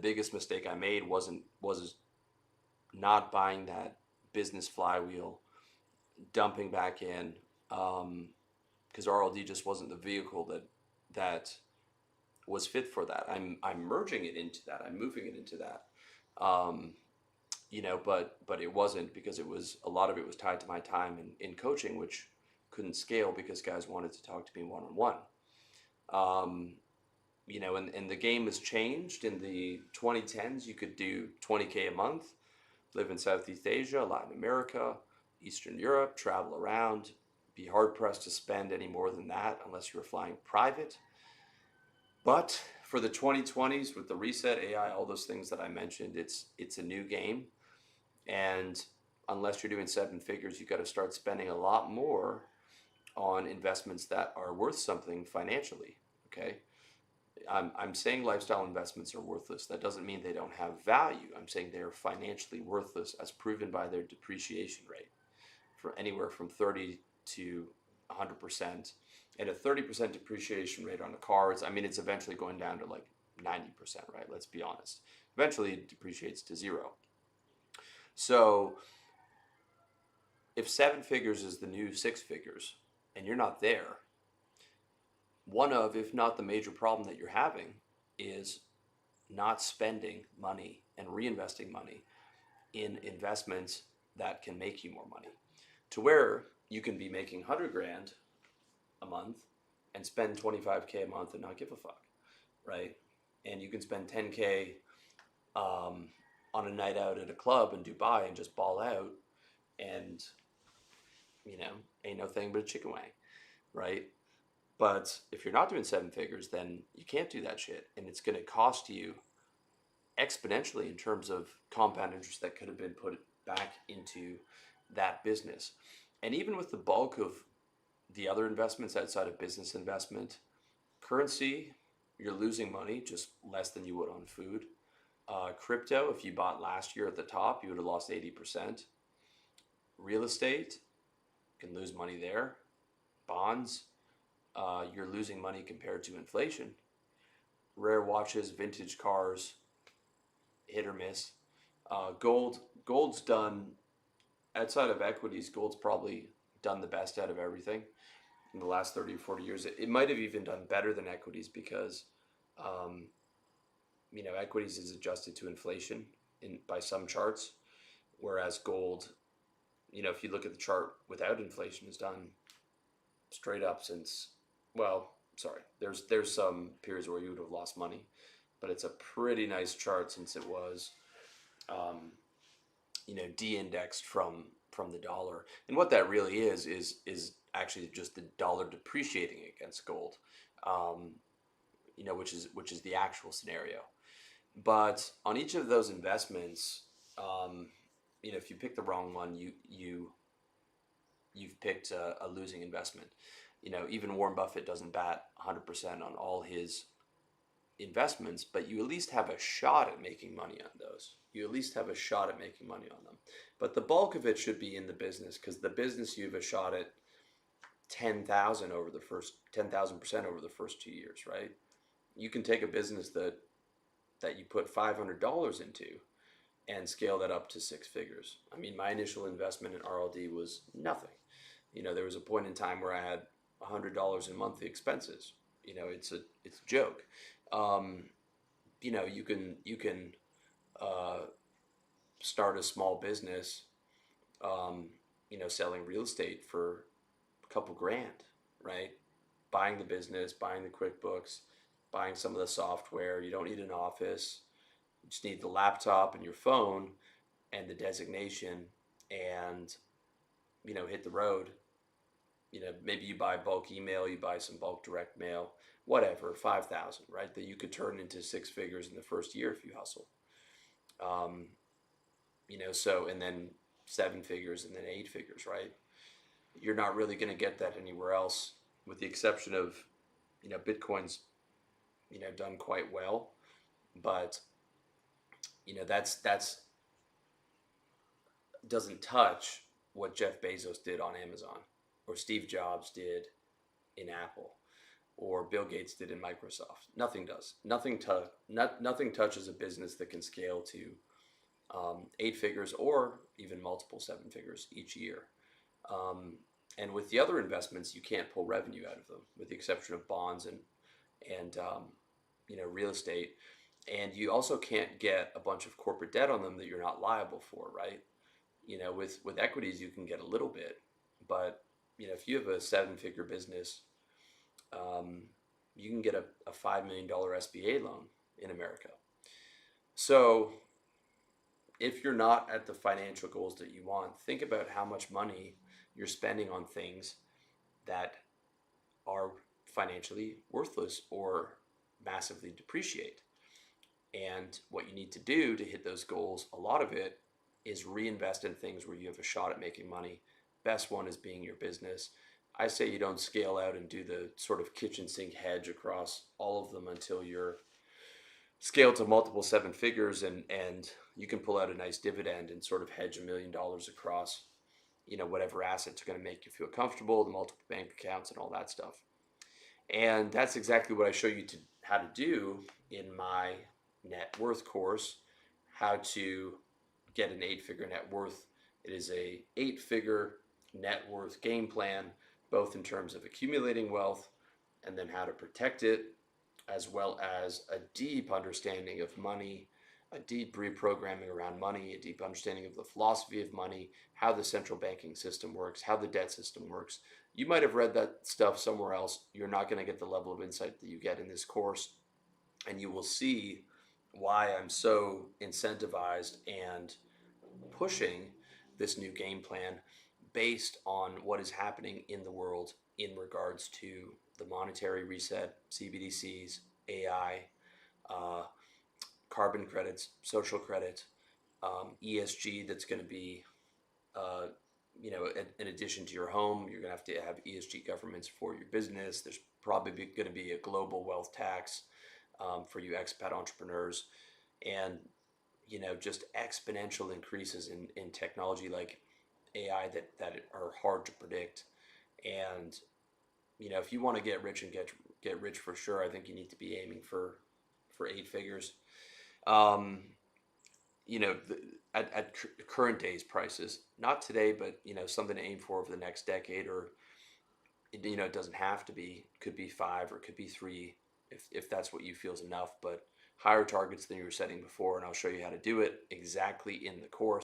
biggest mistake I made was not buying that business flywheel, dumping back in, because RLD just wasn't the vehicle that was fit for that. I'm merging it into that. I'm moving it into that. Um, but it wasn't, because it was a lot of it was tied to my time in coaching, which couldn't scale because guys wanted to talk to me one on one. And the game has changed. In the 2010s, you could do 20K a month, live in Southeast Asia, Latin America, Eastern Europe, travel around, be hard pressed to spend any more than that unless you were flying private. But for the 2020s, with the reset, AI, all those things that I mentioned, it's a new game. And unless you're doing seven figures, you got to start spending a lot more on investments that are worth something financially. Okay. I'm saying lifestyle investments are worthless. That doesn't mean they don't have value. I'm saying they're financially worthless as proven by their depreciation rate, for anywhere from 30 to 100%. And a 30% depreciation rate on a car, it's eventually going down to like 90%, right? Let's be honest. Eventually it depreciates to zero. So if seven figures is the new six figures and you're not there, one of, if not the major problem that you're having, is not spending money and reinvesting money in investments that can make you more money, to where you can be making 100 grand a month and spend 25K a month and not give a fuck, right? And you can spend 10K on a night out at a club in Dubai and just ball out, and ain't no thing but a chicken wing, right? But if you're not doing seven figures, then you can't do that shit, and it's going to cost you exponentially in terms of compound interest that could have been put back into that business. And even with the bulk of the other investments outside of business investment, currency, you're losing money, just less than you would on food. Crypto, if you bought last year at the top, you would have lost 80%. Real estate, you can lose money there. Bonds, you're losing money compared to inflation. Rare watches, vintage cars, hit or miss. Gold's done, outside of equities, gold's probably done the best out of everything in the last 30 or 40 years. It might have even done better than equities because, equities is adjusted to inflation by some charts, whereas gold, if you look at the chart without inflation, is done straight up since, well, sorry, there's some periods where you would have lost money, but it's a pretty nice chart since it was, de-indexed from the dollar. And what that really is actually just the dollar depreciating against gold, which is the actual scenario. But on each of those investments, if you pick the wrong one, you've picked a losing investment. Even Warren Buffett doesn't bat 100% on all his investments, but you at least have a shot at making money on those. You at least have a shot at making money on them. But the bulk of it should be in the business, because the business, you have a shot at 10,000% over the first 2 years, right? You can take a business that you put $500 into and scale that up to six figures. My initial investment in RLD was nothing. There was a point in time where I had $100 in monthly expenses. It's a joke. You can start a small business, selling real estate for a couple grand, right? Buying the business, buying the QuickBooks, buying some of the software. You don't need an office. You just need the laptop and your phone and the designation, and hit the road. Maybe you buy bulk email, you buy some bulk direct mail, whatever, 5,000, right? That you could turn into six figures in the first year if you hustle. And then seven figures and then eight figures, right? You're not really going to get that anywhere else, with the exception of, Bitcoin's, done quite well, but that's doesn't touch what Jeff Bezos did on Amazon, or Steve Jobs did in Apple, or Bill Gates did in Microsoft. Nothing does. Nothing touches a business that can scale to 8 figures or even multiple 7 figures each year. And with the other investments, you can't pull revenue out of them, with the exception of bonds and real estate. And you also can't get a bunch of corporate debt on them that you're not liable for, right? With equities, you can get a little bit, but if you have a 7 figure business, um, you can get a $5 million SBA loan in America. So if you're not at the financial goals that you want, think about how much money you're spending on things that are financially worthless or massively depreciate. And what you need to do to hit those goals, a lot of it is reinvest in things where you have a shot at making money. Best one is being your business. I say you don't scale out and do the sort of kitchen sink hedge across all of them until you're scaled to multiple 7 figures, and you can pull out a nice dividend and sort of hedge $1 million across whatever assets are going to make you feel comfortable, the multiple bank accounts and all that stuff. And that's exactly what I show you how to do in my net worth course, how to get an 8 figure net worth. It is a 8 figure net worth game plan, both in terms of accumulating wealth and then how to protect it, as well as a deep understanding of money, a deep reprogramming around money, a deep understanding of the philosophy of money, how the central banking system works, how the debt system works. You might have read that stuff somewhere else. You're not going to get the level of insight that you get in this course, and you will see why I'm so incentivized and pushing this new game plan based on what is happening in the world in regards to the monetary reset, CBDCs, AI, carbon credits, social credit, ESG. That's going to be, in addition to your home, you're going to have ESG governments for your business. There's probably going to be a global wealth tax for you expat entrepreneurs, and just exponential increases in technology like AI that are hard to predict. And if you want to get rich and get rich for sure, I think you need to be aiming for 8 figures. At current day's prices, not today, but something to aim for over the next decade, or it doesn't have to be. Could be 5 or could be 3 if that's what you feel is enough, but higher targets than you were setting before, and I'll show you how to do it exactly in the course.